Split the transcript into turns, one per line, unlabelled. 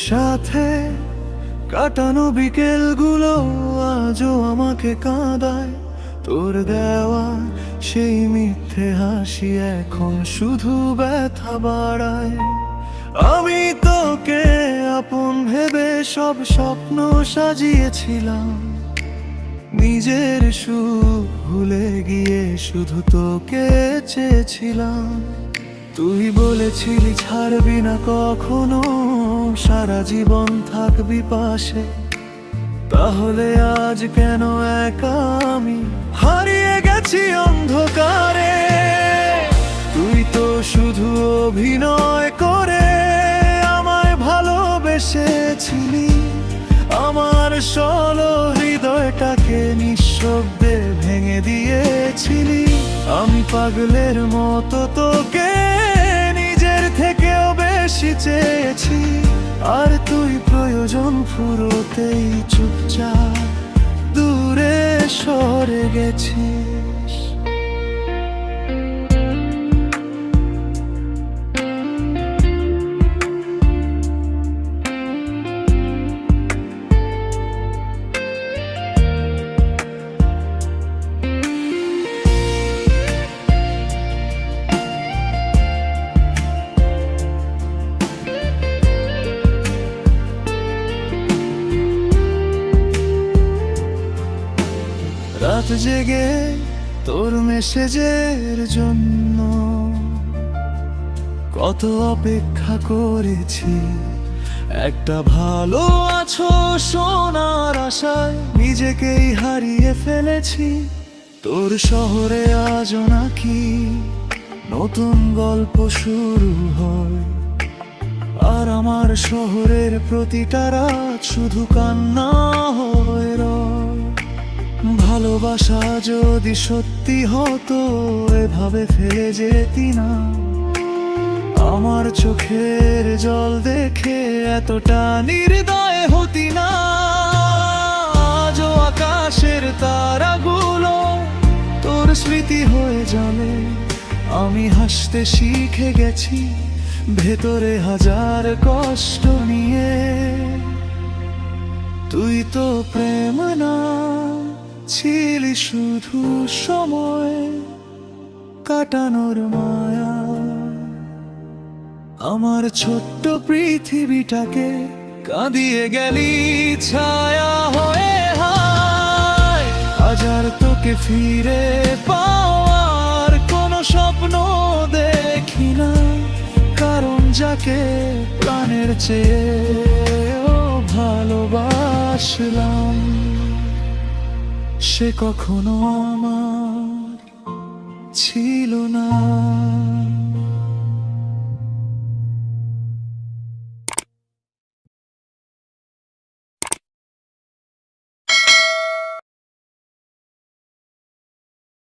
সাথে কাটানো বিকেলগুলো আজও আমাকে কাঁদায়। তোর দেওয়া সেই মিথ্যে হাসি এখন শুধু ব্যথা বাড়ায়। আমি তোকে আপন ভেবে সব স্বপ্ন সাজিয়েছিলাম, নিজের সুখ ভুলে গিয়ে শুধু তোকে চেয়েছিলাম। তুই বলেছিলি ছাড়বি না কখনো, সারা জীবন থাকবি পাশে। তাহলে আজ কেন একা আমি হারিয়ে গেছি অন্ধকারে? তুই তো শুধু অভিনয় করে আমায় ভালোবেসেছিলি, আমার সলো হৃদয়টাকে নিঃশব্দে ভেঙে দিয়েছিলি। আমি পাগলের মতো তোকে নিজের থেকেও বেশি চেয়েছি, আর তুই প্রয়োজন ফুরোতেই চুপচাপ দূরে সরে গেছিস। রাত জেগে তোর মেসেজের জন্য কত অপেক্ষা করেছি, একটা ভালো আছো শোনার আশায় নিজেকেই হারিয়ে ফেলেছি। তোর শহরে আজও নাকি নতুন গল্প শুরু হয়, আর আমার শহরের প্রতিটা রাত শুধু কান্না হয়ে রয়। ভালোবাসা যদি সত্যি হতো এভাবে ফেলে যেতি না, আমার চোখের জল দেখে এতটা নির্দয় হতি না। আজও আকাশের তারাগুলো তোর স্মৃতি হয়ে জ্বলে, আমি হাসতে শিখে গেছি ভেতরে হাজার কষ্ট নিয়ে। তুই তো প্রেম না ছিলি শুধু সময় কাটানোর মায়া। আমার ছোট্ট পৃথিবীটাকে কাঁদিয়ে গেলি ছায়া হয়ে। হায় আজ আর তোকে ফিরে পাওয়ার কোনো স্বপ্ন দেখি না, কারণ যাকে প্রাণের চেয়েও ভালোবাসলাম সে কখনো আমার ছিল না।